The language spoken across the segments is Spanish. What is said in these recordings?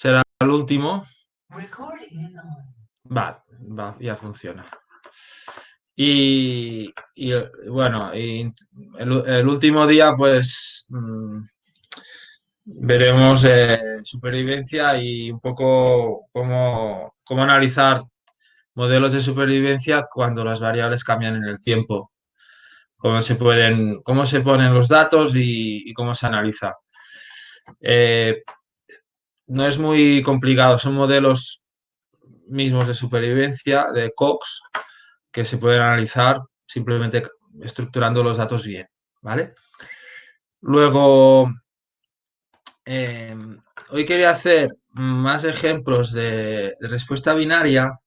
será el último. Va, ya funciona. Y bueno, el último día, pues veremos supervivencia y un poco cómo analizar modelos de supervivencia cuando las variables cambian en el tiempo. Cómo se ponen los datos y cómo se analiza. No es muy complicado, son modelos mismos de supervivencia, de Cox, que se pueden analizar simplemente estructurando los datos bien, ¿vale? Luego, hoy quería hacer más ejemplos de respuesta binaria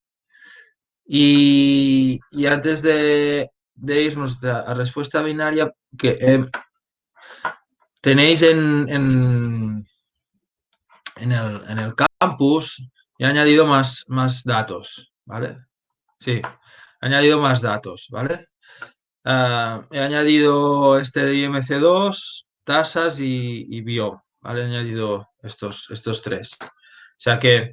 y antes de irnos a respuesta binaria, que tenéis en el campus, he añadido más datos, ¿vale? Sí, he añadido más datos, ¿vale? He añadido este de IMC2, tasas y bio, ¿vale? He añadido estos tres. O sea que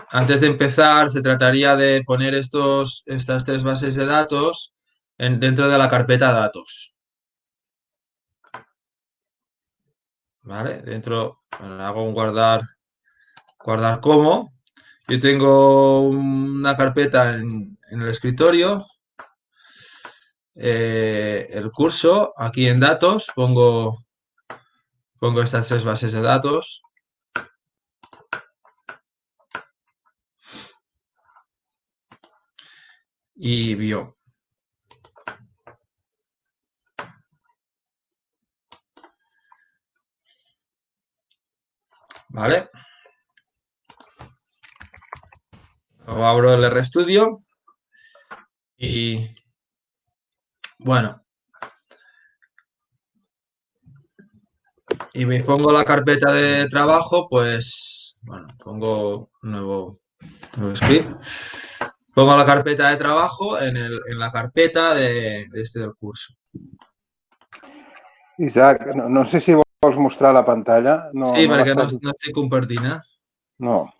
antes de empezar se trataría de poner estas tres bases de datos dentro de la carpeta datos. ¿Vale? Dentro, bueno, hago un guardar como. Yo tengo una carpeta en el escritorio, el curso, aquí en datos, pongo estas tres bases de datos. Y bio. ¿Vale? Luego abro el RStudio y bueno, y me pongo la carpeta de trabajo, pues bueno, pongo un nuevo script. Pongo la carpeta de trabajo en la carpeta de del curso. Isaac, no sé si vols mostrar la pantalla. No, sí, perquè no estic compartint, eh? No.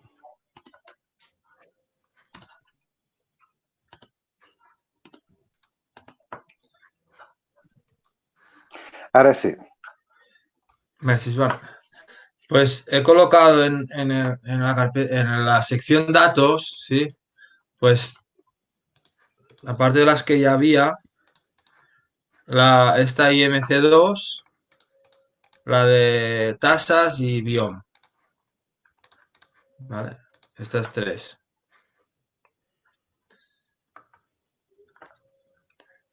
Ara sí. Merci, Joan. Pues he colocado en la sección datos, ¿sí? Pues aparte de las que ya había, esta IMC2, la de tasas y biom. ¿Vale? Estas tres.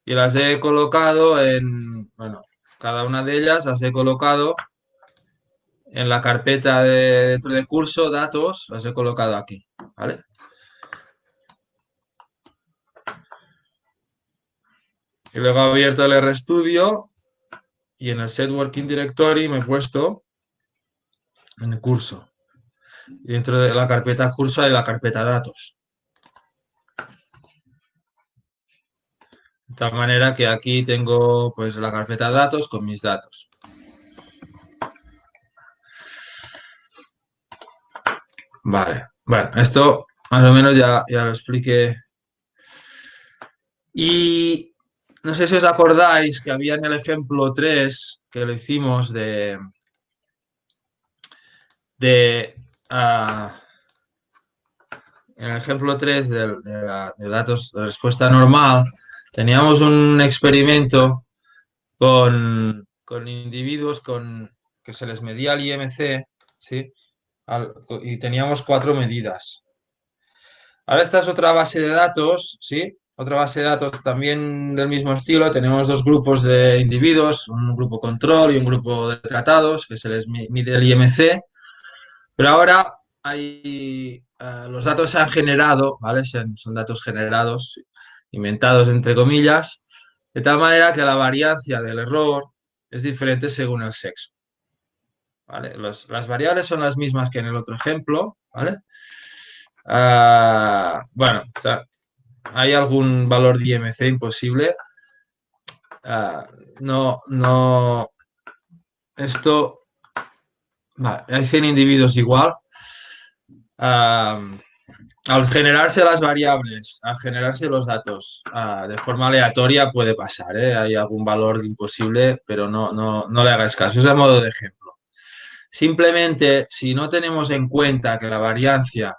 Y las he colocado bueno, cada una de ellas las he colocado en la carpeta dentro de curso, datos, las he colocado aquí, ¿vale? Y luego he abierto el RStudio y en el Set Working Directory me he puesto en el curso. Y dentro de la carpeta curso hay la carpeta datos. De tal manera que aquí tengo pues la carpeta datos con mis datos. Vale, bueno, esto más o menos ya lo expliqué. Y no sé si os acordáis que había en el ejemplo 3 que lo hicimos en el ejemplo 3 de datos de respuesta normal, teníamos un experimento con individuos que se les medía el IMC, ¿sí? Y teníamos 4 medidas. Ahora esta es otra base de datos, ¿sí? Otra base de datos también del mismo estilo. Tenemos dos grupos de individuos, un grupo control y un grupo de tratados, que se les mide el IMC. Pero ahora los datos se han generado, ¿vale? Son datos generados, inventados entre comillas, de tal manera que la variancia del error es diferente según el sexo. ¿Vale? Las variables son las mismas que en el otro ejemplo, ¿vale? Bueno, o sea, hay algún valor de IMC imposible. Esto, vale, hay 100 individuos igual. al generarse las variables, al generarse los datos de forma aleatoria puede pasar, ¿eh? Hay algún valor imposible, pero no le hagáis caso. Es a modo de ejemplo. Simplemente, si no tenemos en cuenta que la variancia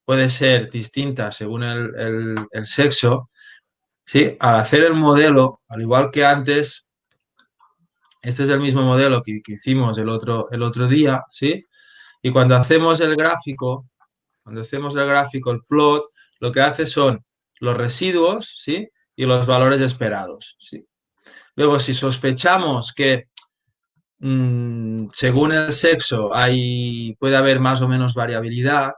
puede ser distinta según el sexo, ¿sí? Al hacer el modelo, al igual que antes, este es el mismo modelo que hicimos el otro día, ¿sí? Y cuando hacemos el gráfico, el plot, lo que hace son los residuos, ¿sí? Y los valores esperados, ¿sí? Luego, si sospechamos que según el sexo puede haber más o menos variabilidad,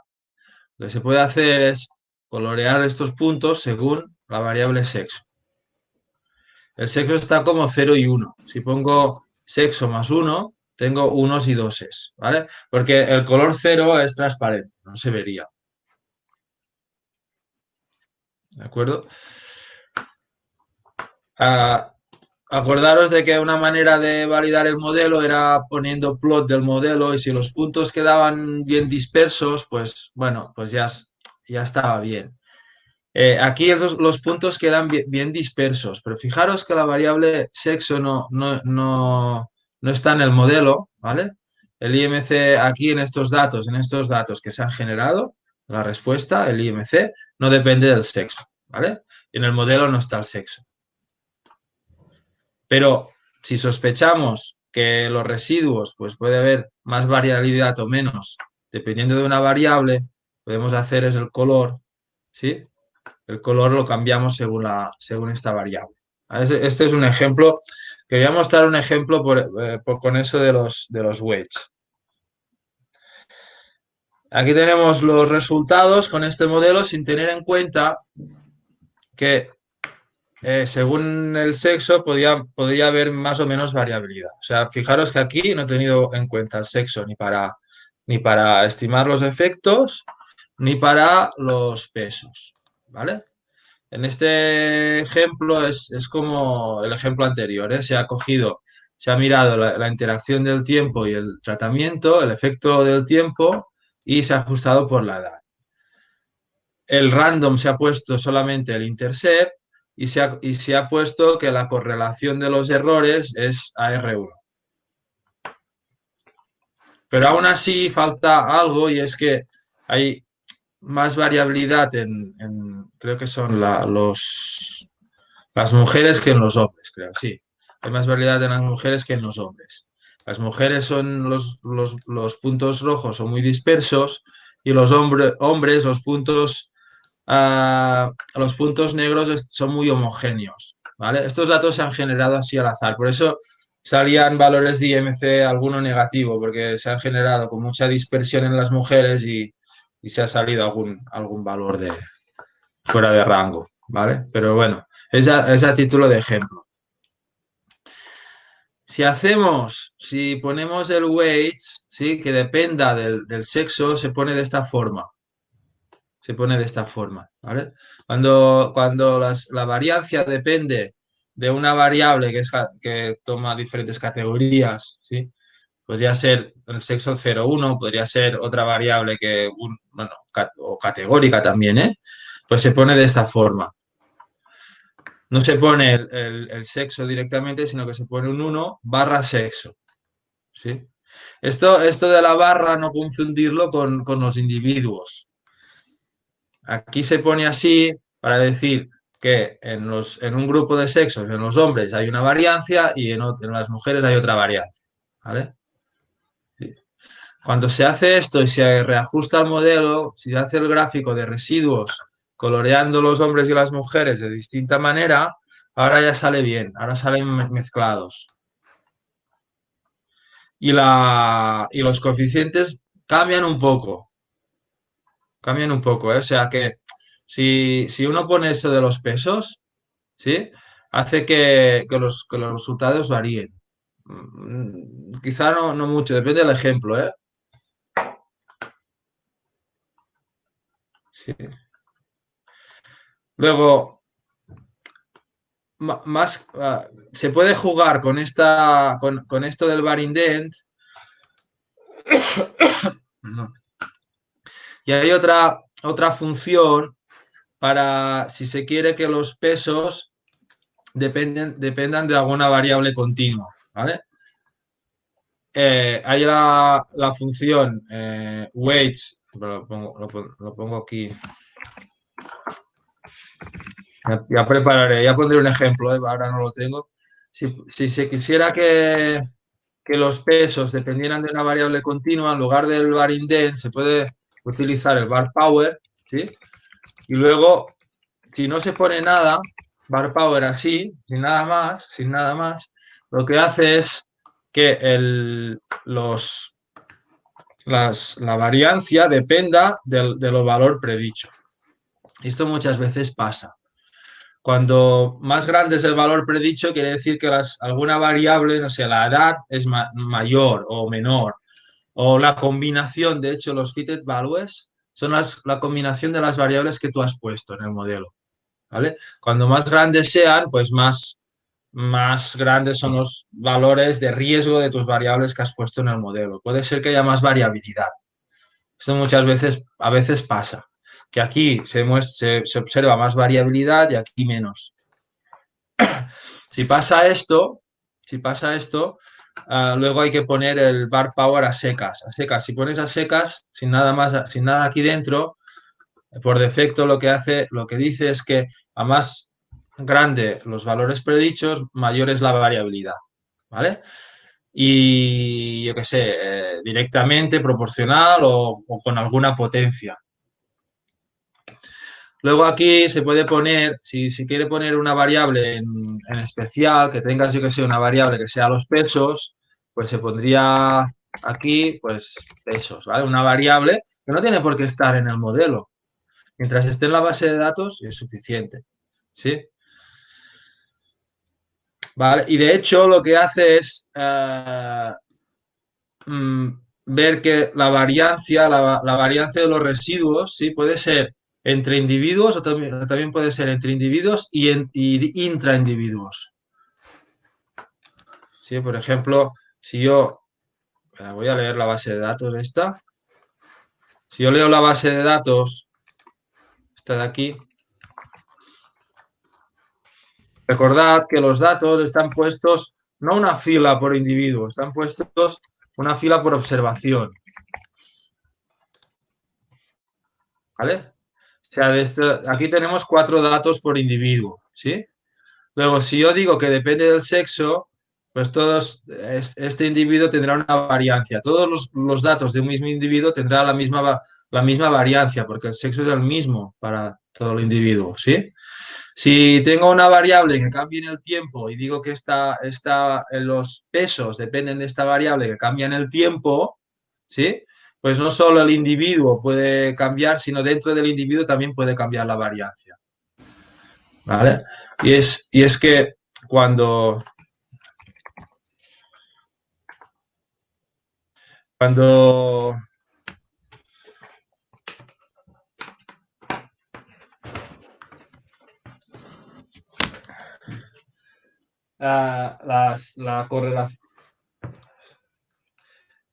lo que se puede hacer es colorear estos puntos según la variable sexo. El sexo está como 0 y 1. Si pongo sexo más 1, tengo unos y doses, ¿vale? Porque el color 0 es transparente, no se vería. ¿De acuerdo? Acordaros de que una manera de validar el modelo era poniendo plot del modelo y si los puntos quedaban bien dispersos, pues bueno, pues ya estaba bien. Aquí los puntos quedan bien dispersos, pero fijaros que la variable sexo no está en el modelo, ¿vale? El IMC aquí en estos datos que se han generado, la respuesta, el IMC, no depende del sexo, ¿vale? Y en el modelo no está el sexo. Pero si sospechamos que los residuos, pues puede haber más variabilidad o menos, dependiendo de una variable, podemos hacer es el color, ¿sí? El color lo cambiamos según esta variable. Este es un ejemplo. Quería mostrar un ejemplo con eso de los weights. Aquí tenemos los resultados con este modelo sin tener en cuenta que según el sexo podía haber más o menos variabilidad. O sea, fijaros que aquí no he tenido en cuenta el sexo ni para estimar los efectos ni para los pesos. ¿Vale? En este ejemplo es como el ejemplo anterior, ¿eh? Se ha mirado la interacción del tiempo y el tratamiento, el efecto del tiempo y se ha ajustado por la edad. El random se ha puesto solamente el intercept y se ha puesto que la correlación de los errores es AR1. Pero aún así falta algo y es que hay más variabilidad creo que son las mujeres que en los hombres, creo, sí. Hay más variedad en las mujeres que en los hombres. Las mujeres son los puntos rojos son muy dispersos y los hombres los puntos negros son muy homogéneos. ¿Vale? Estos datos se han generado así al azar. Por eso salían valores de IMC alguno negativo, porque se han generado con mucha dispersión en las mujeres y se ha salido algún valor fuera de rango. ¿Vale? Pero bueno, es a título de ejemplo. Si ponemos el weights, ¿sí? Que dependa del sexo, se pone de esta forma. Se pone de esta forma, ¿vale? Cuando la variancia depende de una variable que toma diferentes categorías, ¿sí? Podría ser el sexo 0,1, podría ser otra variable o categórica también, ¿eh? Pues se pone de esta forma. No se pone el sexo directamente, sino que se pone un 1 barra sexo. ¿Sí? Esto de la barra no confundirlo con los individuos. Aquí se pone así para decir que en un grupo de sexos, en los hombres hay una variancia y en las mujeres hay otra variancia. ¿Vale? Sí. Cuando se hace esto y se reajusta el modelo, si se hace el gráfico de residuos coloreando los hombres y las mujeres de distinta manera, ahora ya sale bien, ahora salen mezclados. Y los coeficientes cambian un poco. Cambian un poco, ¿eh? O sea que si uno pone eso de los pesos, ¿sí? Hace que los resultados varíen. Quizá no mucho, depende del ejemplo, ¿eh? Sí. Luego, se puede jugar con esto del var indent. No. Y hay otra función para si se quiere que los pesos dependan de alguna variable continua, ¿vale? Hay la función weights, lo pongo aquí. Ya prepararé, ya pondré un ejemplo, ahora no lo tengo. Si se quisiera que los pesos dependieran de una variable continua, en lugar del bar indent se puede utilizar el bar power, ¿sí? Y luego, si no se pone nada, bar power así, sin nada más, lo que hace es que la variancia dependa del valor predicho. Esto muchas veces pasa. Cuando más grande es el valor predicho, quiere decir que alguna variable, no sé, la edad es mayor o menor, o la combinación, de hecho, los fitted values son la combinación de las variables que tú has puesto en el modelo, ¿vale? Cuando más grandes sean, pues más grandes son los valores de riesgo de tus variables que has puesto en el modelo. Puede ser que haya más variabilidad. Esto a veces pasa, que aquí se observa más variabilidad y aquí menos. Si pasa esto, luego hay que poner el bar power a secas. Si pones a secas, sin nada más, sin nada aquí dentro, por defecto lo que dice es que a más grande los valores predichos, mayor es la variabilidad, ¿vale? Y yo qué sé, directamente, proporcional o con alguna potencia. Luego aquí se puede poner, si quiere poner una variable en especial, que tengas, yo que sé, una variable que sea los pesos, pues se pondría aquí, pues, pesos, ¿vale? Una variable que no tiene por qué estar en el modelo. Mientras esté en la base de datos es suficiente, ¿sí? ¿Vale? Y de hecho lo que hace es ver que la variancia de los residuos, ¿sí? Puede ser entre individuos o también puede ser entre individuos y intraindividuos. ¿Sí? Por ejemplo, si yo voy a leer la base de datos esta. Si yo leo la base de datos, esta de aquí, recordad que los datos están puestos no una fila por individuo, están puestos una fila por observación. ¿Vale? O sea, aquí tenemos 4 datos por individuo, ¿sí? Luego, si yo digo que depende del sexo, pues este individuo tendrá una variancia. Todos los datos de un mismo individuo tendrán la misma variancia, porque el sexo es el mismo para todo el individuo, ¿sí? Si tengo una variable que cambie en el tiempo y digo que los pesos dependen de esta variable que cambia en el tiempo, ¿sí? Pues no solo el individuo puede cambiar, sino dentro del individuo también puede cambiar la variancia, ¿vale? Y es que cuando la correlación,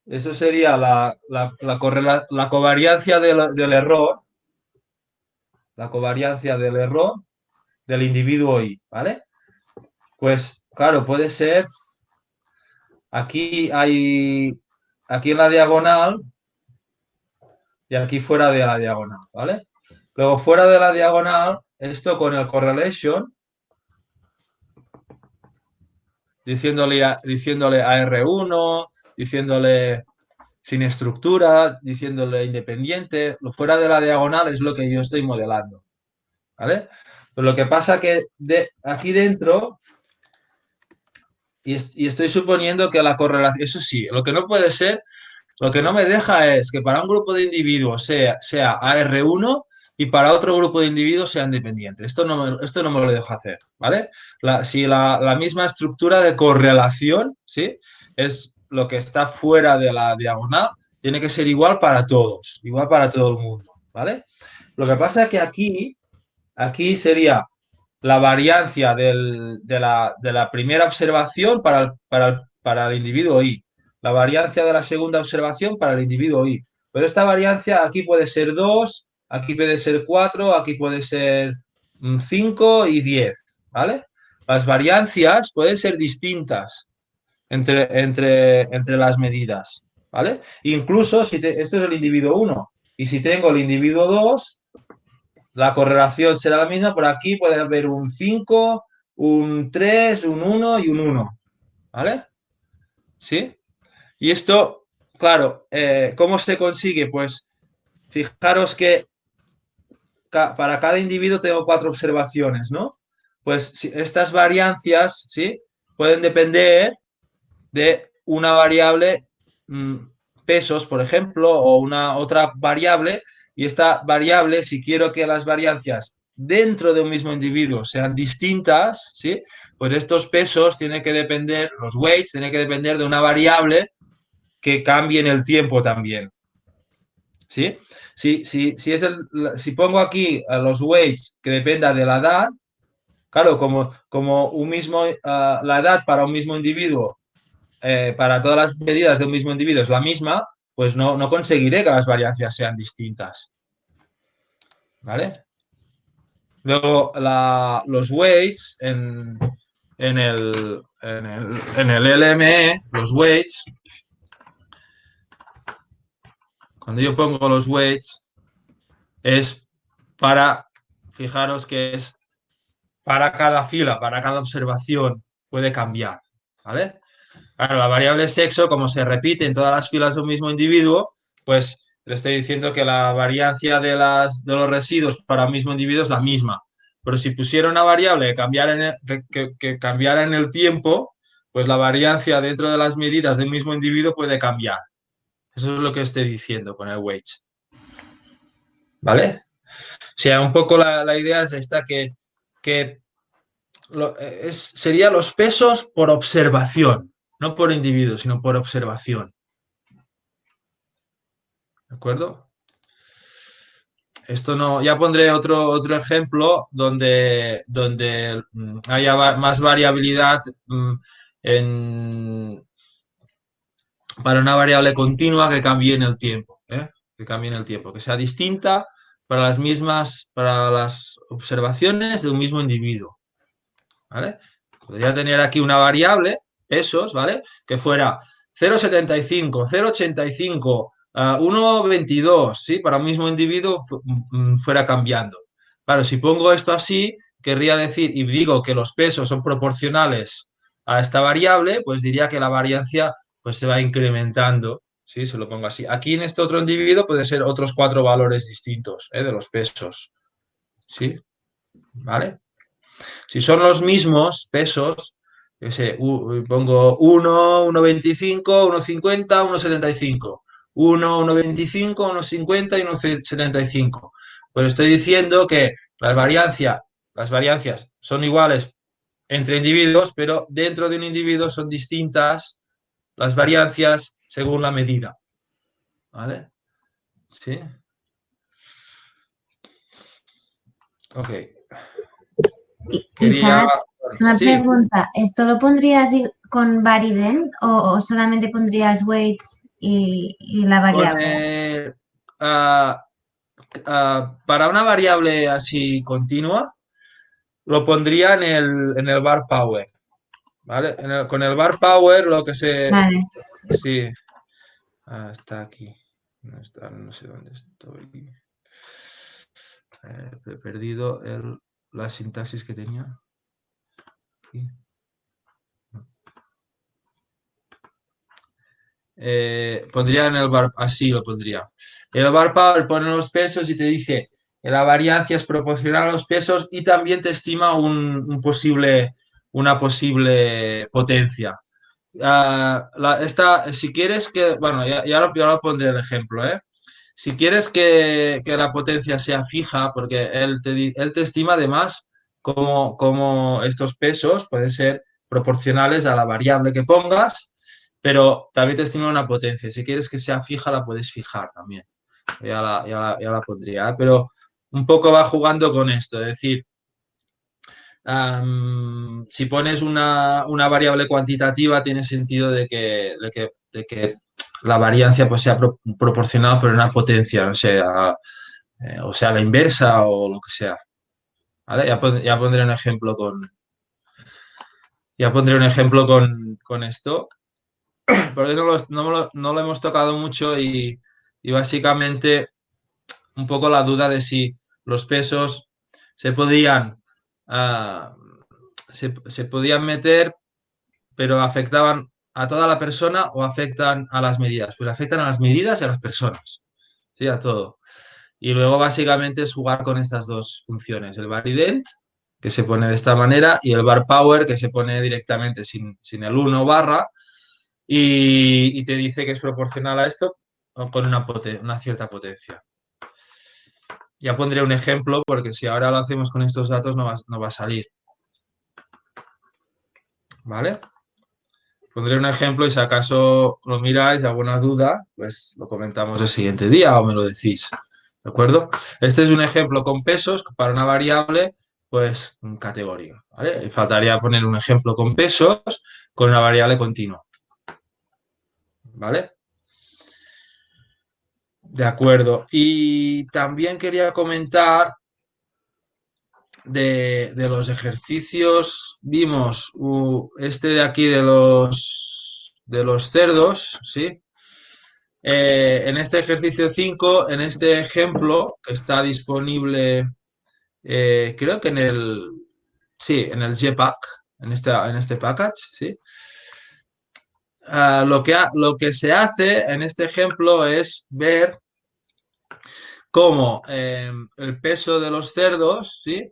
eso sería la covariancia del error, la covariancia del error del individuo Y, ¿vale? Pues claro, puede ser, aquí en la diagonal y aquí fuera de la diagonal, ¿vale? Luego fuera de la diagonal, esto con el correlation, diciéndole a R1, diciéndole sin estructura, diciéndole independiente, lo fuera de la diagonal es lo que yo estoy modelando, ¿vale? Pero lo que pasa que aquí dentro, y estoy suponiendo que la correlación, eso sí, lo que no puede ser, lo que no me deja es que para un grupo de individuos sea AR1 y para otro grupo de individuos sea independiente. Esto no me lo deja hacer, ¿vale? Si la misma estructura de correlación, ¿sí? Es lo que está fuera de la diagonal, tiene que ser igual para todos, igual para todo el mundo, ¿vale? Lo que pasa es que aquí sería la variancia de la primera observación para el individuo Y, la variancia de la segunda observación para el individuo Y, Pero esta variancia aquí puede ser 2, aquí puede ser 4, aquí puede ser 5 y 10, ¿vale? Las variancias pueden ser distintas entre las medidas, ¿vale? Incluso si esto es el individuo 1 y si tengo el individuo 2, la correlación será la misma, por aquí puede haber un 5, un 3, un 1 y un 1, ¿vale? ¿Sí? Y esto, claro, ¿cómo se consigue? Pues fijaros que para cada individuo tengo 4 observaciones, ¿no? Pues si estas variancias, ¿sí? Pueden depender de una variable, pesos, por ejemplo, o una otra variable, y esta variable, si quiero que las variancias dentro de un mismo individuo sean distintas, ¿sí? Pues estos pesos tienen que depender, los weights, tienen que depender de una variable que cambie en el tiempo también, ¿sí? Si pongo aquí los weights que dependa de la edad, claro, como la edad para un mismo individuo, para todas las medidas de un mismo individuo es la misma, pues no conseguiré que las variancias sean distintas, ¿vale? Luego, los weights en el LME, los weights, cuando yo pongo los weights, es para, fijaros que es para cada fila, para cada observación, puede cambiar, ¿vale? Claro, la variable sexo, como se repite en todas las filas de un mismo individuo, pues le estoy diciendo que la variancia de los residuos para un mismo individuo es la misma. Pero si pusiera una variable que cambiara en el tiempo, pues la variancia dentro de las medidas del mismo individuo puede cambiar. Eso es lo que estoy diciendo con el weight. ¿Vale? O sea, un poco la idea es esta, que sería los pesos por observación, no por individuo, sino por observación. ¿De acuerdo? Esto no, ya pondré otro ejemplo donde haya más variabilidad para una variable continua que cambie en el tiempo, que cambie en el tiempo, que sea distinta para las observaciones de un mismo individuo, ¿vale? Podría tener aquí una variable, pesos, ¿vale? Que fuera 0,75, 0,85, 1,22, ¿sí? Para un mismo individuo fuera cambiando. Claro, si pongo esto así, querría decir, y digo que los pesos son proporcionales a esta variable, pues diría que la variancia pues se va incrementando, ¿sí? Se lo pongo así. Aquí en este otro individuo puede ser otros 4 valores distintos, de los pesos, ¿sí? ¿Vale? Si son los mismos pesos, yo sé, pongo 1, 1,25, 1,50, 1,75. 1, 1,25, 1,50 y 1,75. Pues estoy diciendo que las variancias son iguales entre individuos, pero dentro de un individuo son distintas las variancias según la medida. ¿Vale? ¿Sí? Ok. Quería... Isaac, una Sí. pregunta. ¿Esto lo pondrías con Variden o solamente pondrías weights y la variable? Para una variable así continua, lo pondría en el bar power, ¿vale? Con el bar power lo que se... Vale. Sí. Está aquí. No sé dónde estoy. He perdido la sintaxis que tenía. Aquí. Pondría en el bar, así lo pondría. El bar power pone los pesos y te dice que la variancia es proporcional a los pesos y también te estima una posible potencia. Si quieres que, bueno, ya lo pondré el ejemplo, ¿eh? Si quieres que la potencia sea fija, porque él te estima además cómo estos pesos pueden ser proporcionales a la variable que pongas, pero también te estima una potencia. Si quieres que sea fija, la puedes fijar también. Ya la pondría, ¿eh? Pero un poco va jugando con esto, es decir, si pones una variable cuantitativa, tiene sentido de que la variancia pues sea proporcional, pero en una potencia, o sea, la inversa o lo que sea. ¿Vale? Ya pondré un ejemplo con esto, porque no lo hemos tocado mucho y básicamente un poco la duda de si los pesos se podían, ah, se podían meter, pero afectaban a toda la persona o afectan a las medidas. Pues afectan a las medidas y a las personas, ¿sí? A todo. Y luego básicamente es jugar con estas dos funciones, el Varident, que se pone de esta manera, y el bar power, que se pone directamente sin el 1 barra, y te dice que es proporcional a esto o con una cierta potencia. Ya pondré un ejemplo, porque si ahora lo hacemos con estos datos no va a salir. ¿Vale? Pondré un ejemplo y si acaso lo miráis, alguna duda, pues lo comentamos el siguiente día o me lo decís. ¿De acuerdo? Este es un ejemplo con pesos para una variable, pues categoría. ¿Vale? Y faltaría poner un ejemplo con pesos con una variable continua. ¿Vale? De acuerdo. Y también quería comentar de los ejercicios, vimos este de aquí de los cerdos, ¿sí? En este ejercicio 5, en este ejemplo, que está disponible, creo que en el JPack, en este package, ¿sí? Lo que se hace en este ejemplo es ver cómo el peso de los cerdos, ¿sí?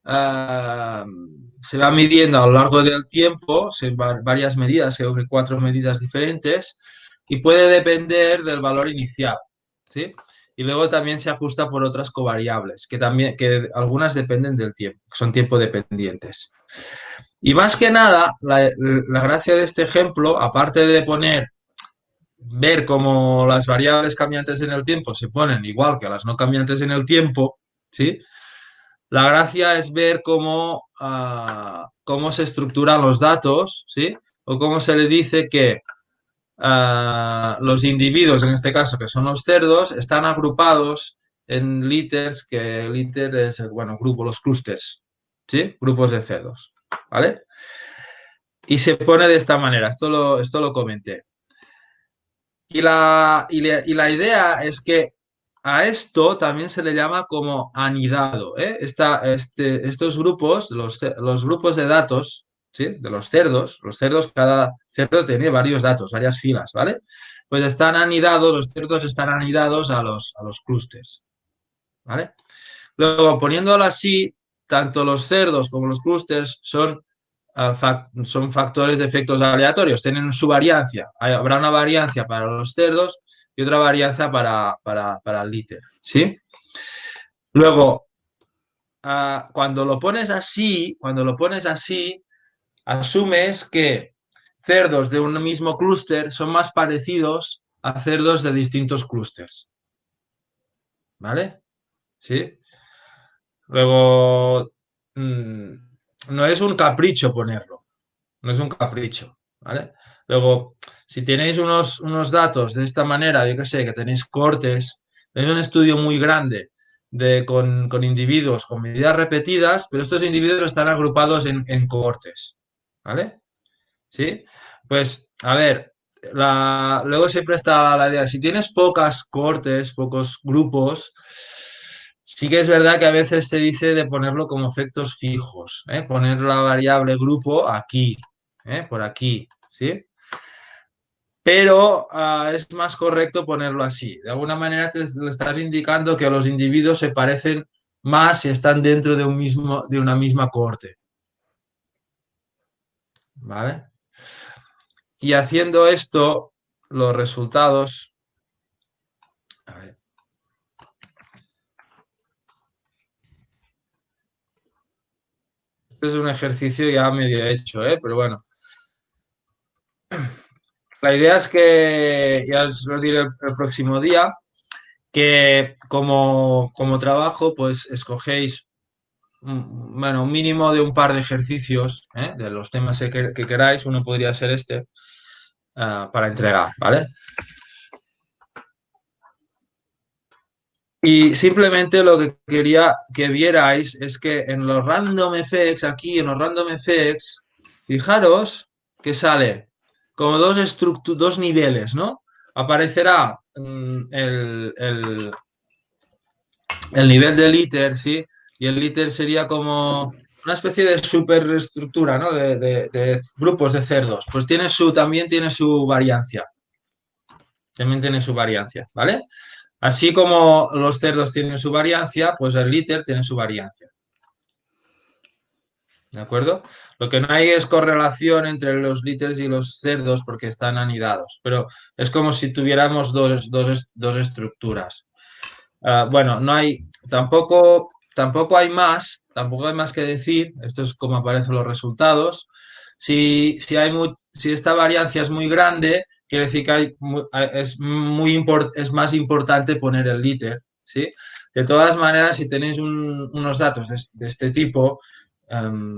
Se va midiendo a lo largo del tiempo, varias medidas, creo que 4 medidas diferentes, y puede depender del valor inicial, ¿sí? Y luego también se ajusta por otras covariables, que algunas dependen del tiempo, son tiempo dependientes. Y más que nada, la gracia de este ejemplo, aparte de ver cómo las variables cambiantes en el tiempo se ponen igual que las no cambiantes en el tiempo, ¿sí? La gracia es ver cómo se estructuran los datos, ¿sí? O cómo se le dice que los individuos, en este caso, que son los cerdos, están agrupados en litters, que litter es, bueno, los clusters, ¿sí? Grupos de cerdos, ¿vale? Y se pone de esta manera, esto lo comenté. Y la idea es que a esto también se le llama como anidado, ¿eh? Estos grupos, los grupos de datos, ¿sí? De los cerdos, cada cerdo tiene varios datos, varias filas, ¿vale? Pues están anidados, los cerdos están anidados a los clústeres, ¿vale? Luego, poniéndolo así, tanto los cerdos como los clústeres son factores de efectos aleatorios, tienen su variancia. Habrá una variancia para los cerdos y otra variancia para el líter, ¿sí? Luego, cuando lo pones así, asumes que cerdos de un mismo clúster son más parecidos a cerdos de distintos clústeres, ¿vale? ¿Sí? Luego, no es un capricho ponerlo, no es un capricho, ¿vale? Luego, si tenéis unos datos de esta manera, yo que sé, que tenéis cortes, tenéis un estudio muy grande con individuos con medidas repetidas, pero estos individuos están agrupados en cohortes, ¿vale? ¿Sí? Pues, a ver, luego siempre está la idea, si tienes pocas cohortes, pocos grupos, sí que es verdad que a veces se dice de ponerlo como efectos fijos, ¿eh? Poner la variable grupo aquí, por aquí, ¿sí? Pero es más correcto ponerlo así. De alguna manera le estás indicando que los individuos se parecen más si están dentro de una misma cohorte. ¿Vale? Y haciendo esto, los resultados... A ver. Este es un ejercicio ya medio hecho, pero bueno. La idea es que, ya os lo diré el próximo día, que como trabajo, pues escogéis un mínimo de un par de ejercicios, de los temas que queráis. Uno podría ser este, para entregar, ¿vale? Y simplemente lo que quería que vierais es que en los random effects, aquí en los random effects, fijaros que sale como dos niveles, ¿no? Aparecerá el nivel del íter, ¿sí? Y el íter sería como una especie de superestructura, ¿no? De grupos de cerdos. Pues también tiene su variancia. También tiene su variancia, ¿vale? Así como los cerdos tienen su variancia, pues el íter tiene su variancia. ¿De acuerdo? Lo que no hay es correlación entre los líteres y los cerdos porque están anidados, pero es como si tuviéramos dos estructuras. Bueno, no hay, tampoco hay más que decir. Esto es como aparecen los resultados. Si esta variancia es muy grande, quiere decir que es más importante poner el líter, ¿sí? De todas maneras, si tenéis unos datos de este tipo,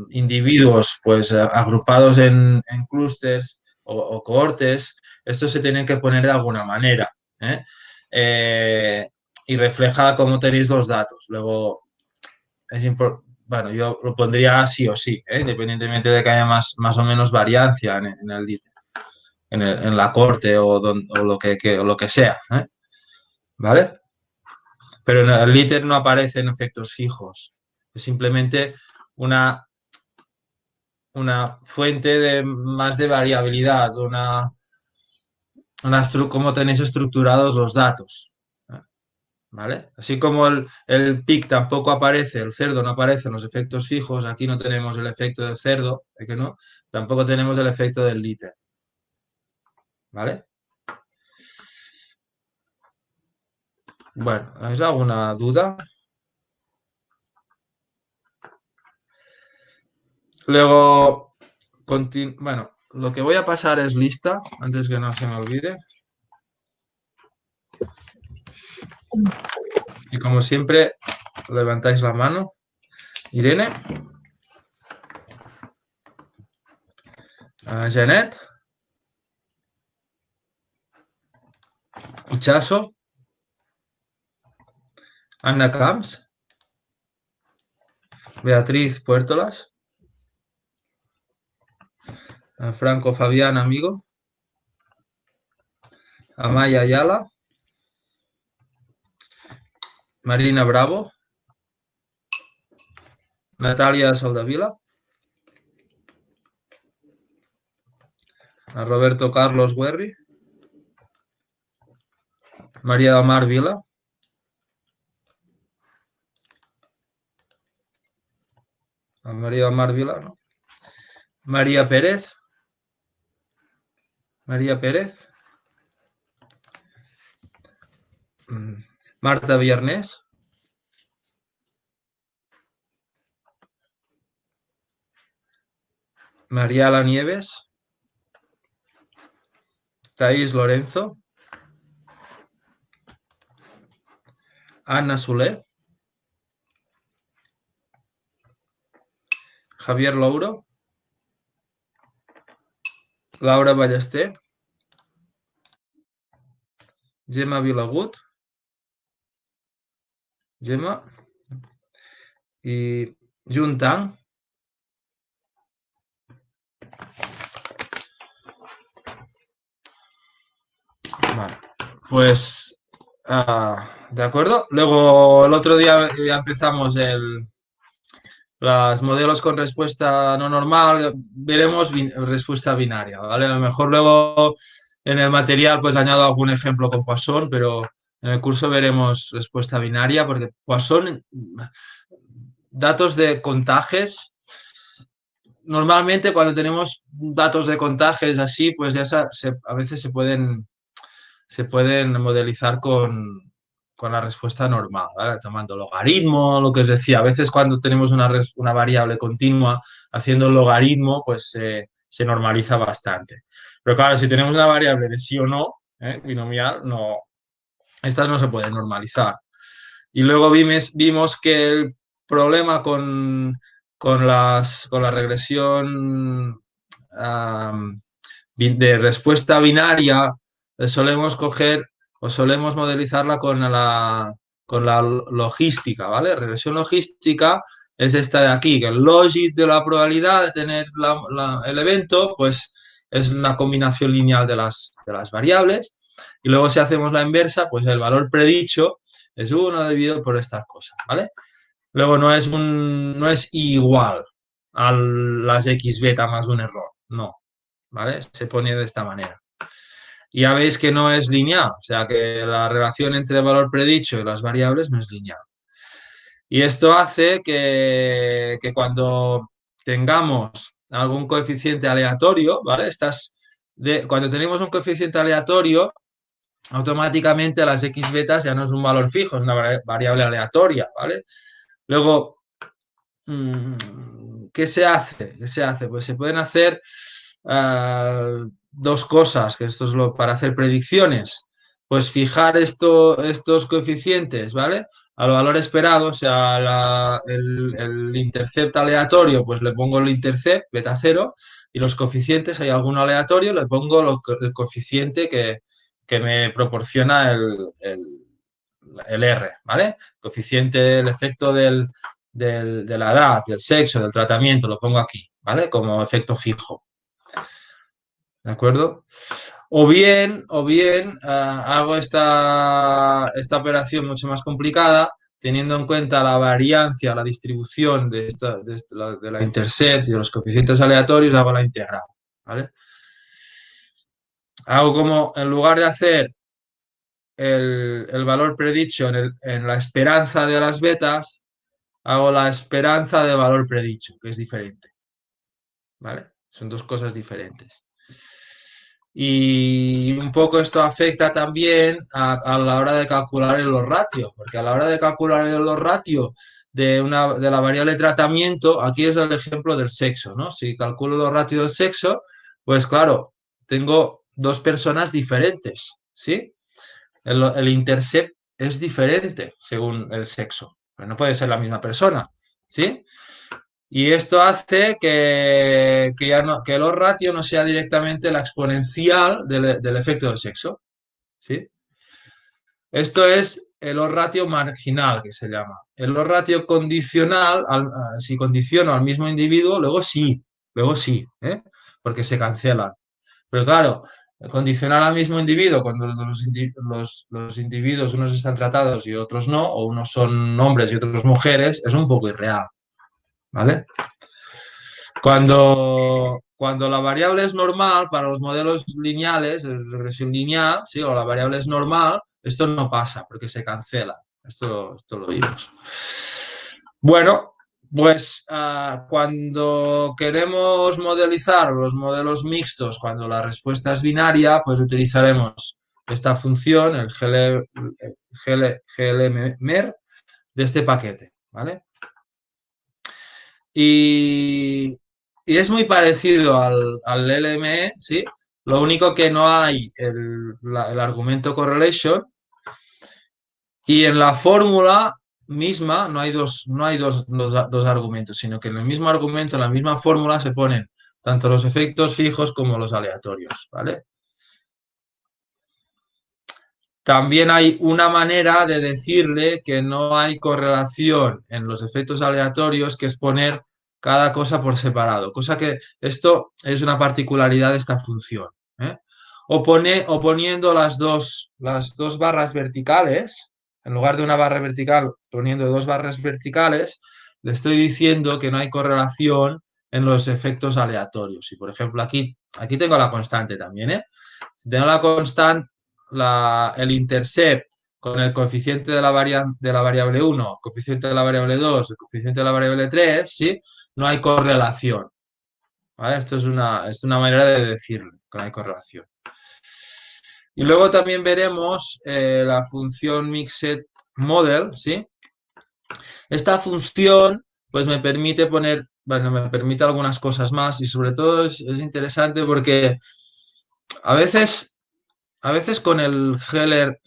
individuos pues agrupados en clústeres o cohortes, estos se tienen que poner de alguna manera, ¿eh? Y refleja cómo tenéis los datos. Luego, bueno, yo lo pondría sí o sí, independientemente de que haya más o menos variancia en el líder, en la corte o lo que sea, ¿vale? Pero en el líder no aparecen efectos fijos, es simplemente una fuente más de variabilidad, cómo tenéis estructurados los datos. ¿Vale? Así como el pic tampoco aparece, el cerdo no aparece en los efectos fijos, aquí no tenemos el efecto del cerdo, ¿es que no? Tampoco tenemos el efecto del líter. ¿Vale? Bueno, ¿hay alguna duda? Luego, bueno, lo que voy a pasar es lista, antes que no se me olvide. Y como siempre, levantáis la mano. Irene. Janet. Ichazo. Anna Camps. Beatriz Puertolas. Franco Fabián, amigo. Amaya Ayala. Marina Bravo. Natalia Soldavila. A Roberto Carlos Guerri. María del Mar Vila. A María del Mar Vila, ¿no? María Pérez. María Pérez. Marta Villarnés. Mariala Nieves. Thais Lorenzo. Ana Soler. Javier Louro. Laura Ballester. Gemma Vilagut. Gemma. Y Jun Tang. Vale. Pues, de acuerdo. Luego, el otro día ya empezamos los modelos con respuesta no normal, veremos respuesta binaria, ¿vale? A lo mejor luego en el material pues añado algún ejemplo con Poisson, pero en el curso veremos respuesta binaria porque Poisson, datos de contajes, normalmente cuando tenemos datos de contajes así, pues ya a veces se pueden modelizar con la respuesta normal, ¿vale? Tomando logaritmo, lo que os decía. A veces cuando tenemos una variable continua haciendo el logaritmo, pues se normaliza bastante. Pero claro, si tenemos una variable de sí o no, binomial, no, estas no se pueden normalizar. Y luego vimos que el problema con la regresión de respuesta binaria solemos coger o solemos modelizarla con con la logística, ¿vale? Regresión logística es esta de aquí, que el logit de la probabilidad de tener el evento, pues es una combinación lineal de las variables. Y luego si hacemos la inversa, pues el valor predicho es 1 dividido por estas cosas, ¿vale? Luego no es igual a las x beta más un error, no, ¿vale? Se pone de esta manera. Y ya veis que no es lineal, o sea que la relación entre el valor predicho y las variables no es lineal. Y esto hace que cuando tengamos algún coeficiente aleatorio, ¿vale? Cuando tenemos un coeficiente aleatorio, automáticamente las x betas ya no es un valor fijo, es una variable aleatoria, ¿vale? Luego, ¿qué se hace? ¿Qué se hace? Pues se pueden hacer dos cosas, que esto es para hacer predicciones. Pues fijar estos coeficientes, ¿vale? Al valor esperado, o sea, el intercept aleatorio, pues le pongo el intercept, beta 0, y los coeficientes, hay alguno aleatorio, le pongo el coeficiente que me proporciona el R, ¿vale? Coeficiente, el efecto de la edad, del sexo, del tratamiento, lo pongo aquí, ¿vale? Como efecto fijo. ¿De acuerdo? O bien hago esta operación mucho más complicada, teniendo en cuenta la variancia, la distribución de la intercept y de los coeficientes aleatorios, hago la integral, ¿vale? Hago como, en lugar de hacer el valor predicho en la esperanza de las betas, hago la esperanza de valor predicho, que es diferente, ¿vale? Son dos cosas diferentes. Y un poco esto afecta también a la hora de calcular los ratios, porque a la hora de calcular los ratios de la variable tratamiento, aquí es el ejemplo del sexo, ¿no? Si calculo los ratios del sexo, pues claro, tengo dos personas diferentes, ¿sí? El intercept es diferente según el sexo, pero no puede ser la misma persona, ¿sí? Y esto hace que el odds ratio no sea directamente la exponencial del efecto del sexo, ¿sí? Esto es el odds ratio marginal, que se llama. El odds ratio condicional, si condiciono al mismo individuo, luego sí, ¿eh? Porque se cancelan. Pero claro, condicionar al mismo individuo cuando los individuos, unos están tratados y otros no, o unos son hombres y otros mujeres, es un poco irreal, ¿vale? Cuando la variable es normal, para los modelos lineales, regresión lineal, ¿sí? O la variable es normal, esto no pasa porque se cancela. Esto lo vimos. Bueno, pues cuando queremos modelizar los modelos mixtos, cuando la respuesta es binaria, pues utilizaremos esta función, el glmer, de este paquete, ¿vale? Y es muy parecido al LME, ¿sí? Lo único que no hay el argumento correlation, y en la fórmula misma no hay dos argumentos, sino que en el mismo argumento, en la misma fórmula, se ponen tanto los efectos fijos como los aleatorios, ¿vale? También hay una manera de decirle que no hay correlación en los efectos aleatorios, que es poner cada cosa por separado, cosa que esto es una particularidad de esta función, ¿eh? O poniendo las dos barras verticales, en lugar de una barra vertical, poniendo dos barras verticales, le estoy diciendo que no hay correlación en los efectos aleatorios. Y por ejemplo, aquí tengo la constante también, ¿eh? Si tengo la constante, el intercept con el coeficiente de la variable 1, coeficiente de la variable 2, el coeficiente de la variable 3, ¿sí? No hay correlación, ¿vale? Esto es una manera de decirlo, que no hay correlación. Y luego también veremos la función Mixed Model, ¿sí? Esta función, pues me permite me permite algunas cosas más, y sobre todo es interesante porque a veces con el GLMER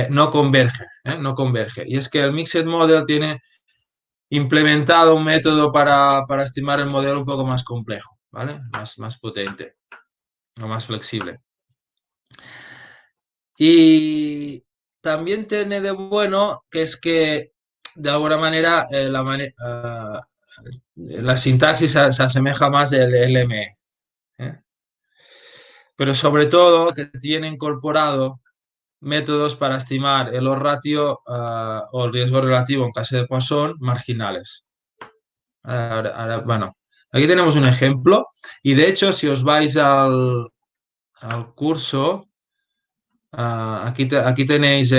no converge, no converge. Y es que el Mixed Model tiene implementado un método para estimar el modelo un poco más complejo, ¿vale? Más potente o más flexible. Y también tiene de bueno que es que, de alguna manera, la sintaxis se asemeja más del LME. ¿Eh? Pero sobre todo que tiene incorporado métodos para estimar el odds ratio o el riesgo relativo en caso de Poisson marginales. Bueno, aquí tenemos un ejemplo y de hecho si os vais al curso, aquí tenéis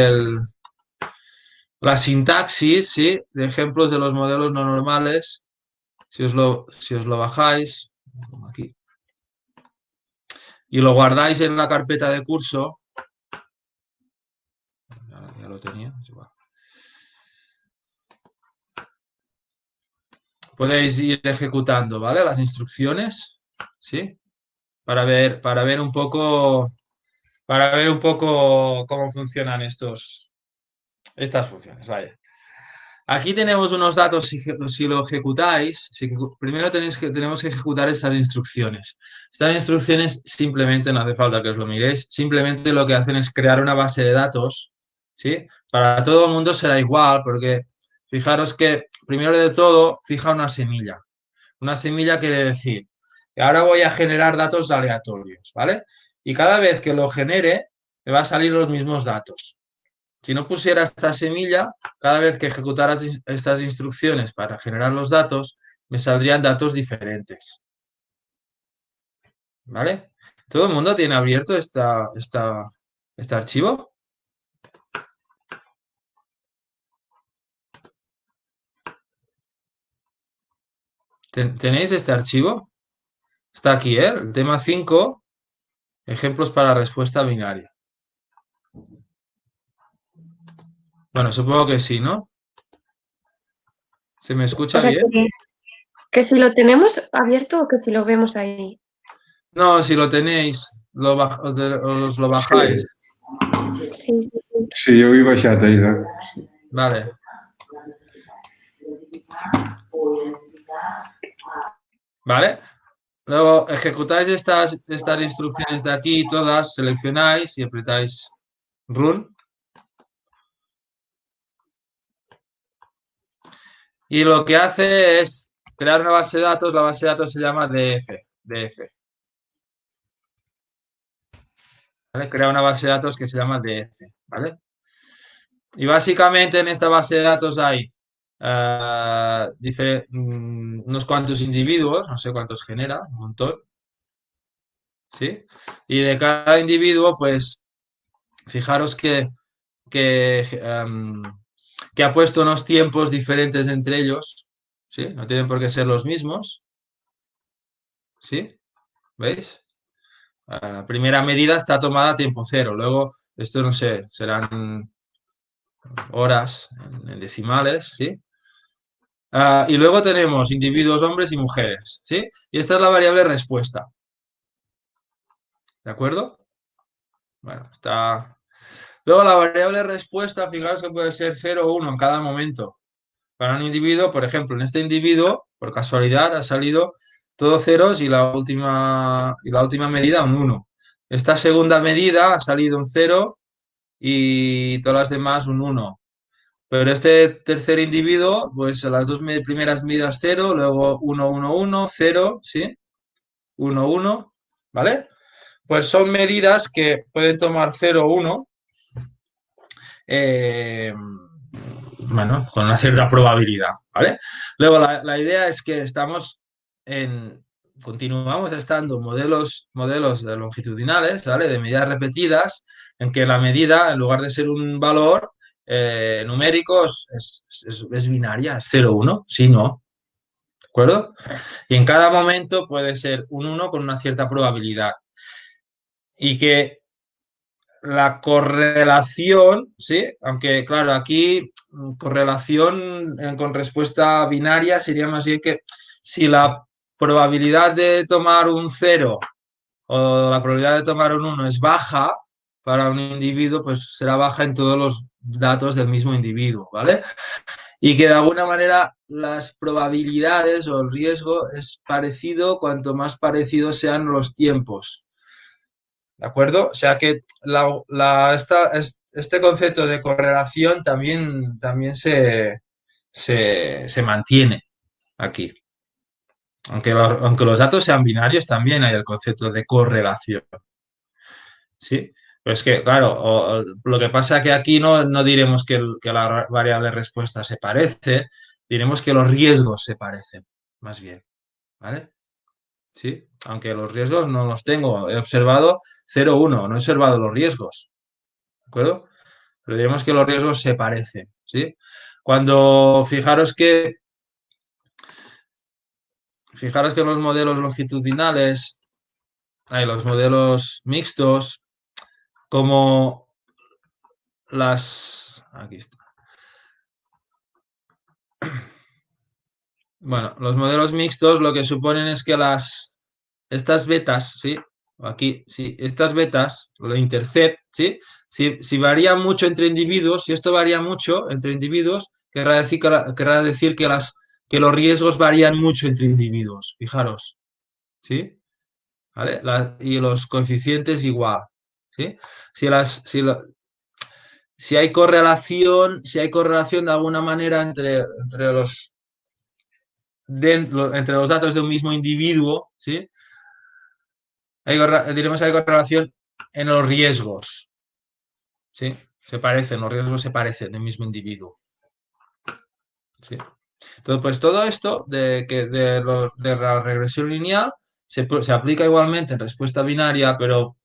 la sintaxis, ¿sí? De ejemplos de los modelos no normales. Si os lo bajáis aquí y lo guardáis en la carpeta de curso, ya lo tenía, igual. Podéis ir ejecutando, ¿vale? Las instrucciones, ¿sí? Para ver un poco cómo funcionan estas funciones, vaya. Aquí tenemos unos datos, si lo ejecutáis, primero tenemos que ejecutar estas instrucciones. Estas instrucciones simplemente, no hace falta que os lo miréis, simplemente lo que hacen es crear una base de datos, ¿sí? Para todo el mundo será igual, porque fijaros que, primero de todo, fija una semilla. Una semilla quiere decir que ahora voy a generar datos aleatorios, ¿vale? Y cada vez que lo genere, me va a salir los mismos datos. Si no pusiera esta semilla, cada vez que ejecutara estas instrucciones para generar los datos, me saldrían datos diferentes. ¿Vale? ¿Todo el mundo tiene abierto este archivo? ¿Tenéis este archivo? Está aquí, ¿eh? El tema 5, ejemplos para respuesta binaria. Bueno, supongo que sí, ¿no? ¿Se me escucha O sea, bien? que si lo tenemos abierto o que si lo vemos ahí. No, si lo tenéis, os lo bajáis. Sí, sí, sí. Sí, jo ho he baixat ahir. Vale. ¿Vale? Luego ejecutáis estas instrucciones de aquí, todas, seleccionáis y apretáis Run. Y lo que hace es crear una base de datos. La base de datos se llama DF. ¿Vale? Crea una base de datos que se llama DF. ¿Vale? Y básicamente en esta base de datos hay unos cuantos individuos, no sé cuántos genera, un montón. ¿Sí? Y de cada individuo, pues, fijaros que ha puesto unos tiempos diferentes entre ellos, ¿sí? No tienen por qué ser los mismos, ¿sí? ¿Veis? La primera medida está tomada a tiempo cero, luego, esto no sé, serán horas en decimales, ¿sí? Y luego tenemos individuos hombres y mujeres, ¿sí? Y esta es la variable respuesta. ¿De acuerdo? Bueno, está... Luego la variable respuesta, fijaros que puede ser 0 o 1 en cada momento. Para un individuo, por ejemplo, en este individuo, por casualidad, ha salido todos ceros y la última medida un 1. Esta segunda medida ha salido un 0 y todas las demás un 1. Pero este tercer individuo, pues las dos primeras medidas 0, luego 1, 1, 1, 0, ¿sí? 1, 1, ¿vale? Pues son medidas que pueden tomar 0, 1, bueno, con una cierta probabilidad, ¿vale? Luego, la idea es que continuamos estando modelos de longitudinales, ¿vale? De medidas repetidas, en que la medida, en lugar de ser un valor numérico, es binaria, es 0, 1, sí, no, ¿de acuerdo? Y en cada momento puede ser un 1 con una cierta probabilidad. Y que la correlación, ¿sí? Aunque, claro, aquí correlación con respuesta binaria sería más bien que si la probabilidad de tomar un 0 o la probabilidad de tomar un 1 es baja para un individuo, pues será baja en todos los datos del mismo individuo, ¿vale? Y que de alguna manera las probabilidades o el riesgo es parecido cuanto más parecidos sean los tiempos. ¿De acuerdo? O sea que este concepto de correlación también se mantiene aquí. Aunque los datos sean binarios, también hay el concepto de correlación. ¿Sí? Pero es que, claro, lo que pasa es que aquí no diremos que la variable respuesta se parece, diremos que los riesgos se parecen, más bien. ¿Vale? ¿Sí? Aunque los riesgos no los tengo. He observado 0, 1, no he observado los riesgos. ¿De acuerdo? Pero diremos que los riesgos se parecen. ¿Sí? Cuando fijaros que los modelos longitudinales, hay los modelos mixtos, como aquí está. Bueno, los modelos mixtos lo que suponen es que estas betas, ¿sí? Aquí, sí, estas betas, lo intercept, ¿sí? Si varía mucho entre individuos, si esto varía mucho entre individuos, querrá decir que los riesgos varían mucho entre individuos, fijaros, ¿sí? ¿Vale? Y los coeficientes igual, ¿sí? Si hay correlación de alguna manera entre los datos de un mismo individuo, ¿sí? Diremos que hay correlación en los riesgos, ¿sí? Los riesgos se parecen del mismo individuo, ¿sí? Entonces, pues todo esto de la regresión lineal se aplica igualmente en respuesta binaria, pero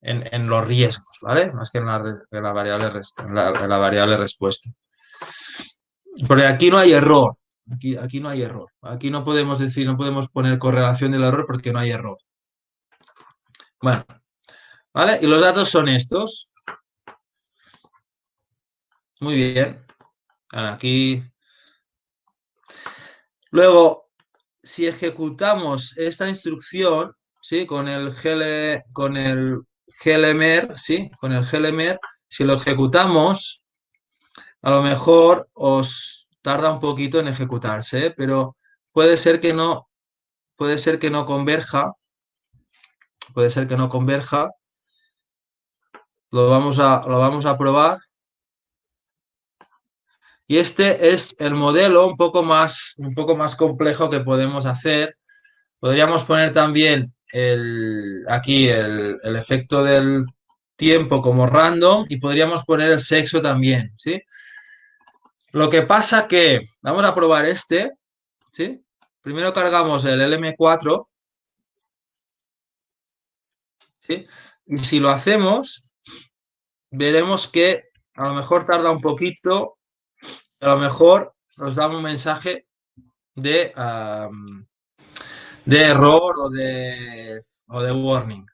en los riesgos, ¿vale? Más que en la variable respuesta. Porque aquí no hay error. Aquí no hay error. Aquí no podemos poner correlación del error porque no hay error. Bueno, ¿vale? Y los datos son estos. Muy bien. Ahora, aquí. Luego, si ejecutamos esta instrucción, ¿sí? Con el glmer, ¿sí? Con el glmer, si lo ejecutamos, a lo mejor os tarda un poquito en ejecutarse, ¿eh? Pero puede ser que no converja. Puede ser que no converja. Lo vamos a probar. Y este es el modelo un poco más complejo que podemos hacer. Podríamos poner también aquí el efecto del tiempo como random y podríamos poner el sexo también, ¿sí? Lo que pasa que vamos a probar este, ¿sí? Primero cargamos el LM4, ¿sí? Y si lo hacemos, veremos que a lo mejor tarda un poquito, a lo mejor nos da un mensaje de error o de warning.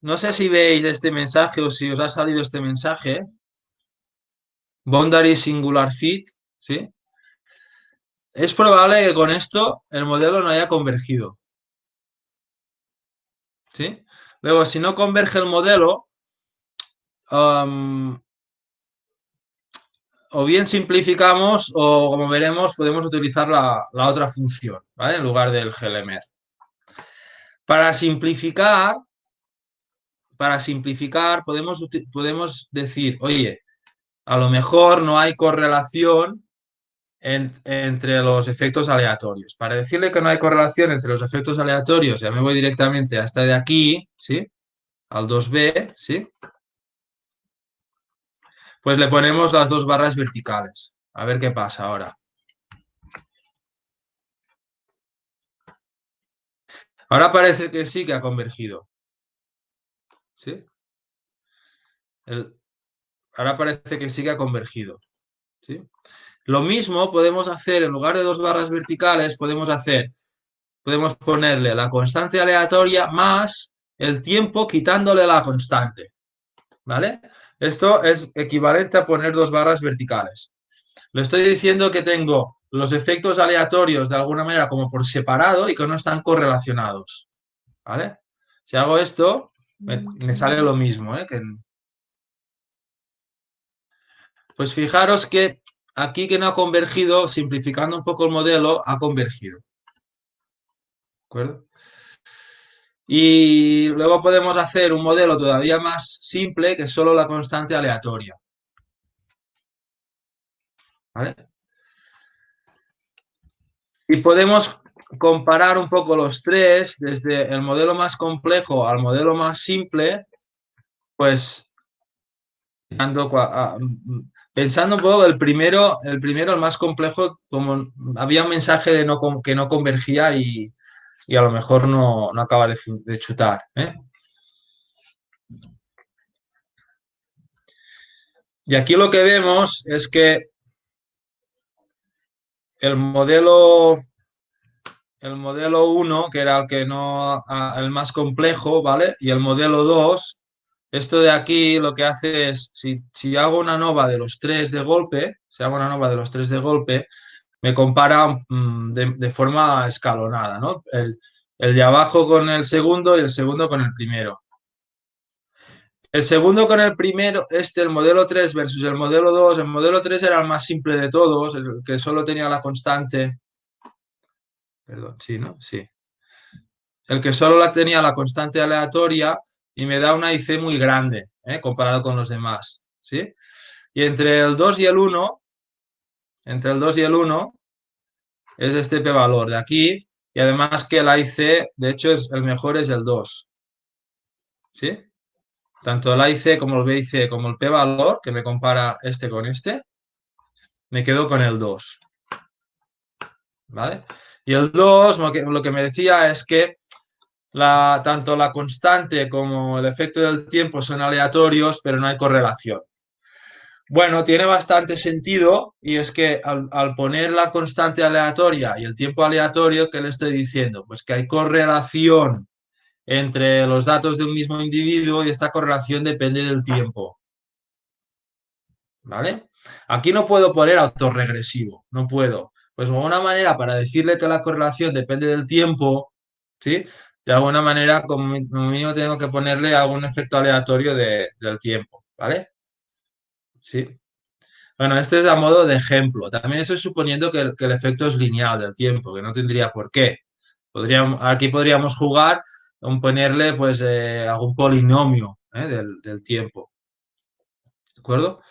No sé si veis este mensaje o si os ha salido este mensaje. Boundary singular fit, ¿sí? Es probable que con esto el modelo no haya convergido, ¿sí? Luego, si no converge el modelo, o bien simplificamos o, como veremos, podemos utilizar la otra función, ¿vale? En lugar del glmer. Para simplificar podemos decir, oye, a lo mejor no hay correlación entre los efectos aleatorios. Para decirle que no hay correlación entre los efectos aleatorios, ya me voy directamente a esta de aquí, ¿sí? Al 2b, ¿sí? Pues le ponemos las dos barras verticales. A ver qué pasa ahora. Ahora parece que sí que ha convergido. ¿Sí? Ahora parece que sí que ha convergido. ¿Sí? Lo mismo podemos hacer, en lugar de dos barras verticales, podemos ponerle la constante aleatoria más el tiempo quitándole la constante. ¿Vale? Esto es equivalente a poner dos barras verticales. Le estoy diciendo que tengo los efectos aleatorios de alguna manera como por separado y que no están correlacionados. ¿Vale? Si hago esto, me sale lo mismo, ¿eh? Pues fijaros que aquí que no ha convergido, simplificando un poco el modelo, ha convergido. ¿De acuerdo? Y luego podemos hacer un modelo todavía más simple, que es solo la constante aleatoria. ¿Vale? Y podemos comparar un poco los tres, desde el modelo más complejo al modelo más simple, pues pensando un poco el primero, el más complejo, como había un mensaje de que no convergía y a lo mejor no acaba de chutar. Y aquí lo que vemos es que el modelo 1, que era el que no, el más complejo, ¿vale? Y el modelo 2, esto de aquí lo que hace es, si hago una nova de los tres de golpe, me compara de forma escalonada, ¿no? El de abajo con el segundo y el segundo con el primero. El segundo con el primero, el modelo 3 versus el modelo 2, el modelo 3 era el más simple de todos, el que solo tenía la constante. Perdón, sí, ¿no? Sí. El que solo tenía la constante aleatoria y me da una IC muy grande, comparado con los demás, ¿sí? Y entre el 2 y el 1, es este p-valor de aquí, y además que el IC, de hecho, el mejor es el 2, ¿sí? Tanto el IC como el BIC como el p-valor, que me compara este con este, me quedo con el 2, ¿vale? Y el 2, lo que me decía es que tanto la constante como el efecto del tiempo son aleatorios, pero no hay correlación. Bueno, tiene bastante sentido y es que al poner la constante aleatoria y el tiempo aleatorio, ¿qué le estoy diciendo? Pues que hay correlación entre los datos de un mismo individuo y esta correlación depende del tiempo. ¿Vale? Aquí no puedo poner autorregresivo, no puedo. Pues de alguna manera, para decirle que la correlación depende del tiempo, ¿sí? De alguna manera, como mínimo, tengo que ponerle algún efecto aleatorio del tiempo, ¿vale? Sí. Bueno, esto es a modo de ejemplo. También estoy suponiendo que el efecto es lineal del tiempo, que no tendría por qué. Aquí podríamos jugar con ponerle pues algún polinomio del tiempo. ¿De acuerdo?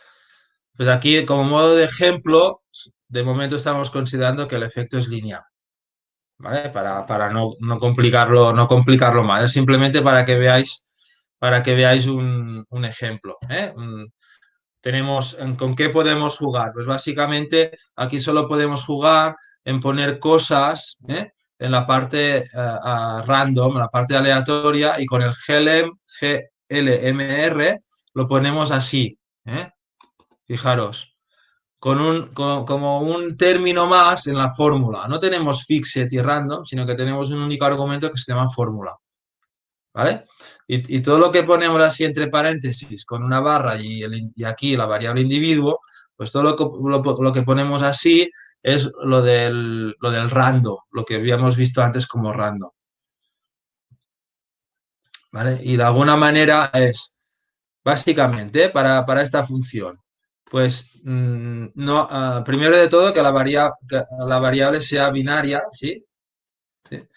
Pues aquí, como modo de ejemplo, de momento estamos considerando que el efecto es lineal. ¿Vale? Para no complicarlo más. Es simplemente para que veáis un ejemplo. ¿Con qué podemos jugar? Pues básicamente aquí solo podemos jugar en poner cosas en la parte random, en la parte aleatoria, y con el GLMR lo ponemos así. Fijaros, como un término más en la fórmula. No tenemos fixed y random, sino que tenemos un único argumento que se llama fórmula. ¿Vale? Y todo lo que ponemos así entre paréntesis con una barra y aquí la variable individuo, pues todo lo que ponemos así es lo del random, lo que habíamos visto antes como random. ¿Vale? Y de alguna manera es, básicamente, para esta función, pues primero de todo que la variable sea binaria, ¿sí? ¿Sí?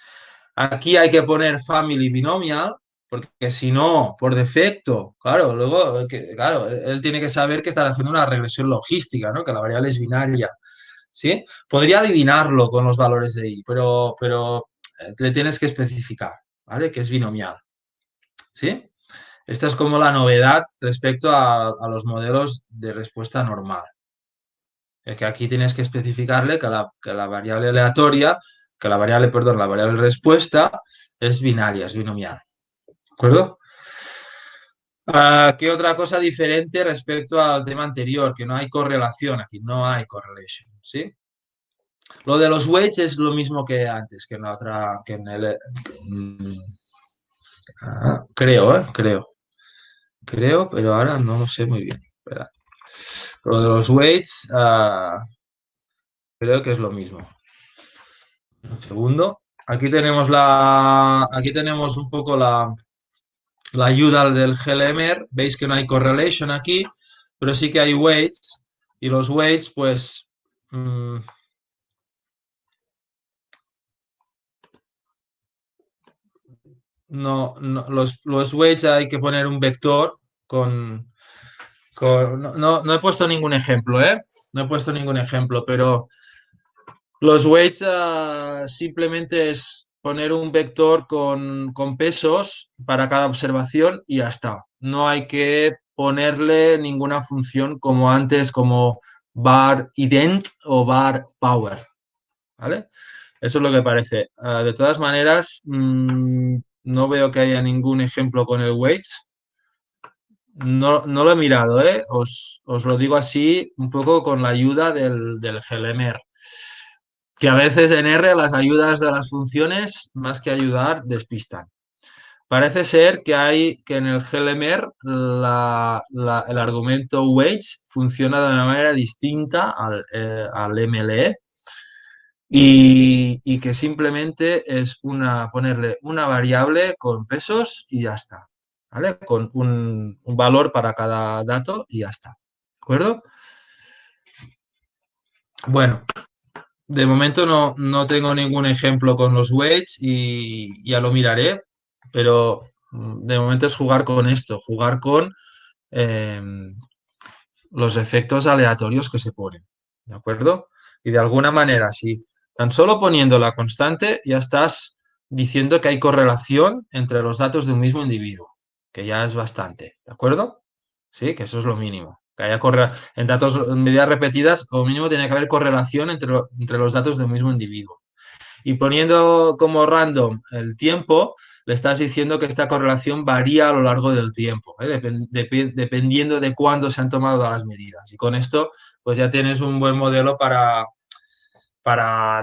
Aquí hay que poner family binomial, porque si no, por defecto, claro, luego, claro, él tiene que saber que está haciendo una regresión logística, ¿no? Que la variable es binaria, ¿sí? Podría adivinarlo con los valores de i, pero le tienes que especificar, ¿vale? Que es binomial, ¿sí? Esta es como la novedad respecto a los modelos de respuesta normal. Es que aquí tienes que especificarle que la variable aleatoria, la variable respuesta es binaria, es binomial. ¿De acuerdo? ¿Qué otra cosa diferente respecto al tema anterior? Que no hay correlación aquí, no hay correlation, ¿sí? Lo de los weights es lo mismo que antes, que en la otra, que en el... creo. Creo, pero ahora no lo sé muy bien. Espera. Lo de los weights, creo que es lo mismo. Un segundo. Aquí tenemos un poco la ayuda del GLMR. Veis que no hay correlation aquí, pero sí que hay weights. Y los weights, pues... los weights hay que poner un vector no he puesto ningún ejemplo, ¿eh? No he puesto ningún ejemplo, pero los weights simplemente es poner un vector con pesos para cada observación y ya está. No hay que ponerle ninguna función como antes, como var ident o var power, ¿vale? Eso es lo que parece. De todas maneras, no veo que haya ningún ejemplo con el weights. No lo he mirado, ¿eh? Os lo digo así un poco con la ayuda del GLMR. Que a veces en R las ayudas de las funciones, más que ayudar, despistan. Parece ser que en el GLMR el argumento weights funciona de una manera distinta al MLE y que simplemente es ponerle una variable con pesos y ya está, ¿vale? Con un valor para cada dato y ya está, ¿de acuerdo? Bueno, de momento no tengo ningún ejemplo con los weights y ya lo miraré, pero de momento es jugar con esto, jugar con eh, los efectos aleatorios que se ponen, ¿de acuerdo? Y de alguna manera, si tan solo poniendo la constante ya estás diciendo que hay correlación entre los datos de un mismo individuo, que ya es bastante, ¿de acuerdo? Sí, que eso es lo mínimo. Que haya en datos en medidas repetidas, como mínimo tiene que haber correlación entre los datos de un mismo individuo. Y poniendo como random el tiempo, le estás diciendo que esta correlación varía a lo largo del tiempo, ¿eh? Dependiendo de cuándo se han tomado las medidas. Y con esto, pues ya tienes un buen modelo para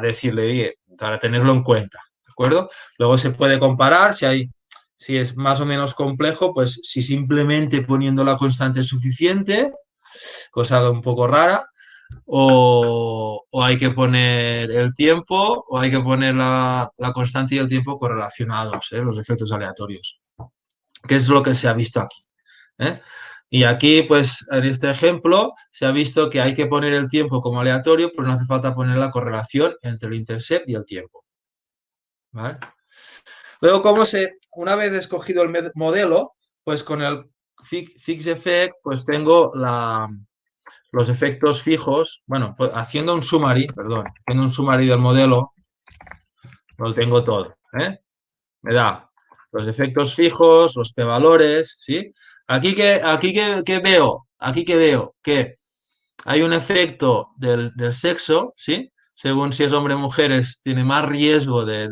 decirle, oye, para tenerlo en cuenta, ¿de acuerdo? Luego se puede comparar si es más o menos complejo, pues si simplemente poniendo la constante es suficiente, cosa un poco rara, o hay que poner el tiempo o hay que poner la constante y el tiempo correlacionados, los efectos aleatorios, que es lo que se ha visto aquí. Y aquí, pues, en este ejemplo, se ha visto que hay que poner el tiempo como aleatorio, pero no hace falta poner la correlación entre el intercept y el tiempo. ¿Vale? Luego, una vez escogido el modelo, pues con el fix effect, pues tengo los efectos fijos, bueno, pues haciendo un summary del modelo, lo tengo todo, ¿eh? Me da los efectos fijos, los p-valores, ¿sí? Aquí que veo, que hay un efecto del sexo, ¿sí? Según si es hombre o mujer, tiene más riesgo de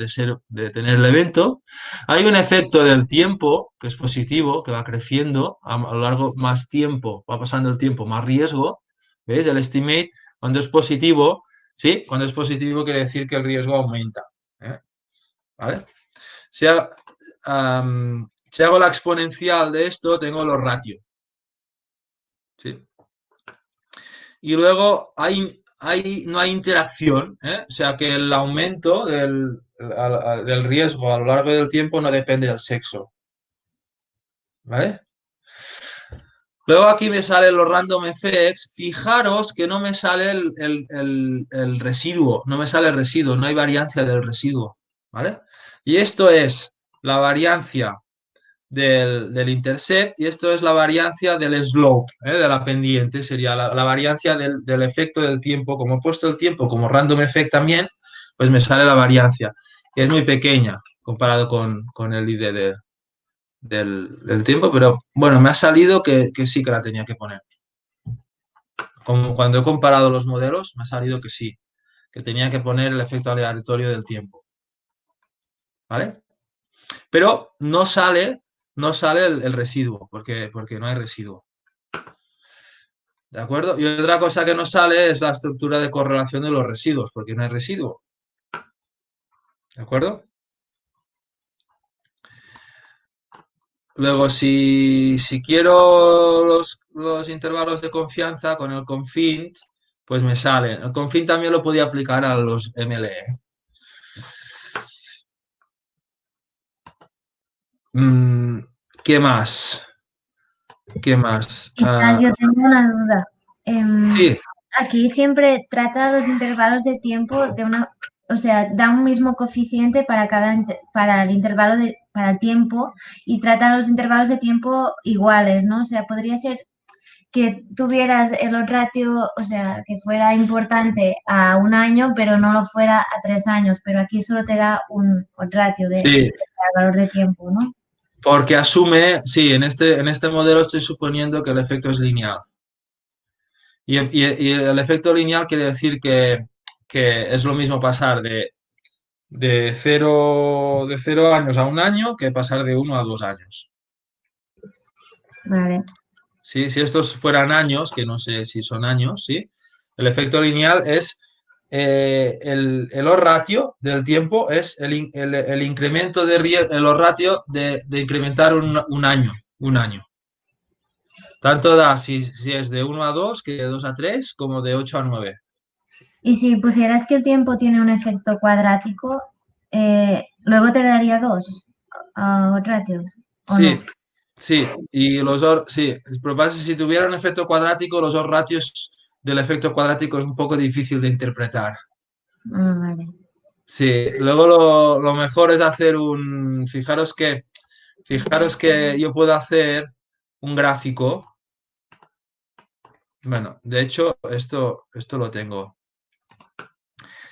tener el evento. Hay un efecto del tiempo, que es positivo, que va creciendo a lo largo más tiempo, va pasando el tiempo, más riesgo. ¿Veis? El estimate, cuando es positivo, ¿sí? Cuando es positivo quiere decir que el riesgo aumenta. ¿Vale? Si hago la exponencial de esto, tengo los ratios. ¿Sí? Y luego no hay interacción, ¿eh? O sea que el aumento del riesgo a lo largo del tiempo no depende del sexo. ¿Vale? Luego aquí me salen los random effects. Fijaros que no me sale el residuo, no me sale el residuo, no hay variancia del residuo. ¿Vale? Y esto es la variancia del intercept y esto es la variancia del slope, de la pendiente, sería la variancia del efecto del tiempo. Como he puesto el tiempo como random effect también, pues me sale la variancia, que es muy pequeña comparado con el ID del tiempo, pero bueno, me ha salido que sí que la tenía que poner. Como cuando he comparado los modelos, me ha salido que sí, que tenía que poner el efecto aleatorio del tiempo. ¿Vale? Pero no sale el residuo, porque no hay residuo. ¿De acuerdo? Y otra cosa que no sale es la estructura de correlación de los residuos, porque no hay residuo. ¿De acuerdo? Luego, si quiero los intervalos de confianza con el confint, pues me salen. El confint también lo podía aplicar a los MLE. ¿Qué más? ¿Qué más? Yo tengo una duda. Sí, Aquí siempre trata los intervalos de tiempo o sea, da un mismo coeficiente para el intervalo para el tiempo y trata los intervalos de tiempo iguales, ¿no? O sea, podría ser que tuvieras el odds ratio, o sea, que fuera importante a 1 año, pero no lo fuera a 3 años, pero aquí solo te da un odds ratio de Sí, valor de tiempo, ¿no? porque asume, sí, en este modelo estoy suponiendo que el efecto es lineal. Y el efecto lineal quiere decir que es lo mismo pasar de 0 años a 1 año que pasar de 1 a 2 años. Vale. ¿Sí? Si estos fueran años, que no sé si son años, ¿sí? El efecto lineal es el odds ratio del tiempo, es el incremento de el odds ratio de incrementar un año. Tanto da si es de 1 a 2, que de 2 a 3, como de 8 a 9. Y si pusieras que el tiempo tiene un efecto cuadrático, luego te daría 2 odds ratios, ¿o no? Sí, sí, y sí, pero pasa que si tuviera un efecto cuadrático, los odds ratios del efecto cuadrático es un poco difícil de interpretar. Ah, vale. Sí, luego lo mejor es hacer fijaros que yo puedo hacer un gráfico. Bueno, de hecho, esto lo tengo.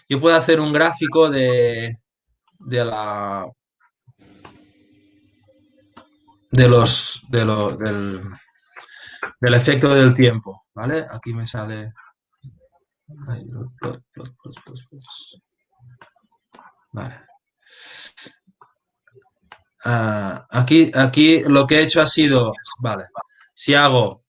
Yo puedo hacer un gráfico de del efecto del tiempo, ¿vale? Aquí me sale. Vale. Aquí lo que he hecho ha sido, vale, si hago,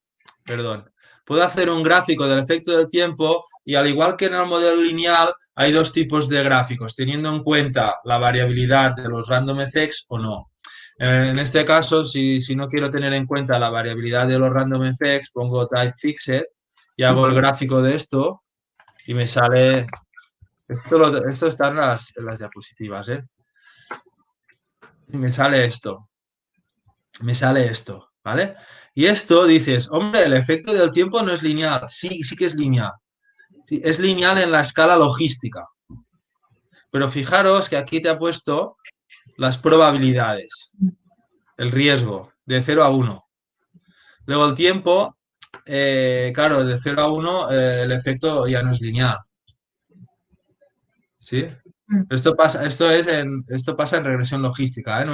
perdón, puedo hacer un gráfico del efecto del tiempo y al igual que en el modelo lineal hay dos tipos de gráficos, teniendo en cuenta la variabilidad de los random effects o no. En este caso, si no quiero tener en cuenta la variabilidad de los random effects, pongo type fixed y hago el gráfico de esto y me sale, esto está en las diapositivas, ¿eh? Y me sale esto, ¿vale? Y esto dices, hombre, el efecto del tiempo no es lineal. Sí, sí que es lineal. Sí, es lineal en la escala logística. Pero fijaros que aquí te ha puesto las probabilidades, el riesgo, de 0 a 1. Luego el tiempo, claro, de 0 a 1 el efecto ya no es lineal. ¿Sí? Esto pasa en regresión logística, ¿eh?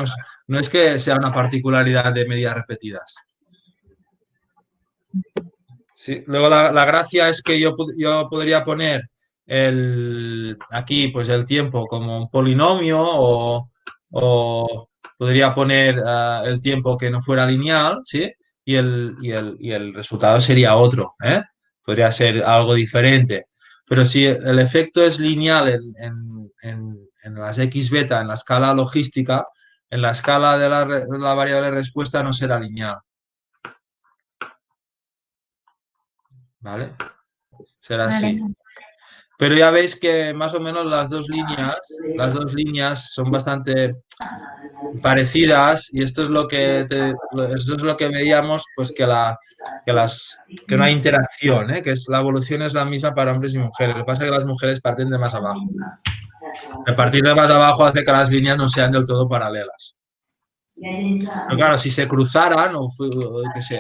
No es que sea una particularidad de medidas repetidas. Sí. Luego la gracia es que yo podría poner aquí pues el tiempo como un polinomio o podría poner el tiempo que no fuera lineal, ¿sí? Y el resultado sería otro, ¿eh? Podría ser algo diferente. Pero si el efecto es lineal en las X beta, en la escala logística, en la escala de la variable respuesta no será lineal. ¿Vale? Será Vale. así. Pero ya veis que más o menos las dos líneas son bastante parecidas y esto es lo que veíamos, pues que no hay interacción, ¿eh? Que la evolución es la misma para hombres y mujeres. Lo que pasa es que las mujeres parten de más abajo. El partir de más abajo hace que las líneas no sean del todo paralelas. Pero claro, si se cruzaran, qué sé,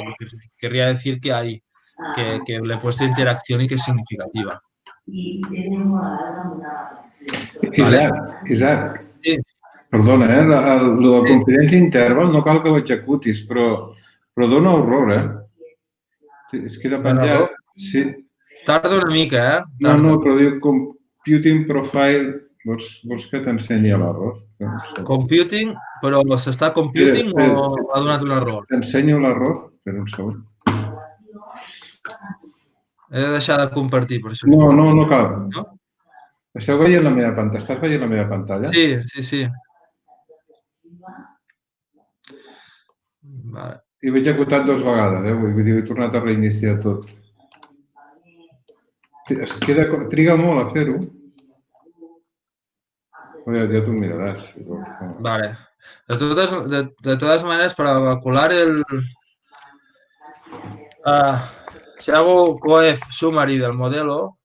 querría decir que le he puesto interacción y que es significativa. ¿Vale? Isaac, Sí. perdona, lo del Sí. confidència interval no cal que ho executis, però dona error, Es queda Dona penjat. error? Sí. Tarda una mica, eh? No, Tarda. però diu computing profile. Vols que t'ensenyi l'error? Computing, però s'està computing o ha donat un error? T'ensenyo l'error? Espera un segon. He de deixar de compartir, per això. No cal. No? Esteu veient la meva pantalla? Estàs veient la meva pantalla? Sí. Vale. I ho he executat 2 vegades, vull dir, he tornat a reiniciar tot. Triga molt a fer-ho. Ja t'ho miraràs. Vale. De todas maneras, para calcular si hago coef summary del modelo,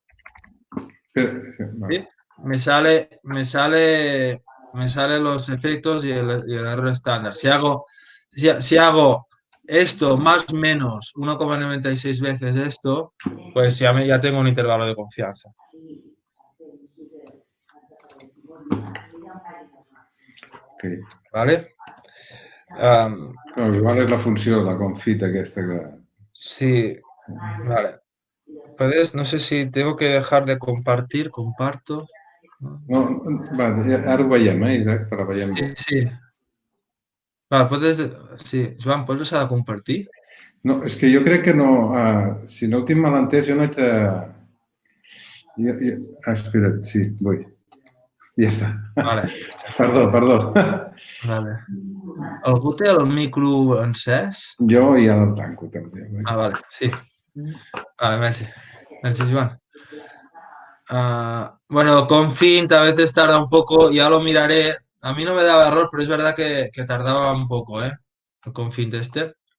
Vale. ¿sí? me sale me salen los efectos y el error estándar. Si hago esto más o menos 1,96 veces esto, pues ya tengo un intervalo de confianza. Ok. ¿Vale? No, igual és la funció, la confit aquesta que... Sí, vale. No sé si tengo que dejar de compartir, comparto. No, va, ara ho veiem, Isaac, te la veiem bé. Sí. Vale, sí, Joan, ¿puedes deixar de compartir? No, és que jo crec que no... si no ho tinc mal entès, jo no haig de... espera't, sí, vull. Ja està. Vale. Perdó. Vale. Algú té el micro encès? Jo ja el tanco, també. Vale, sí. Vale, merci. Merci, Joan. Bueno, Confint a veces tarda un poco, ya lo miraré. A mí no me daba error, pero es verdad que tardaba un poco, ¿eh? El Confint este.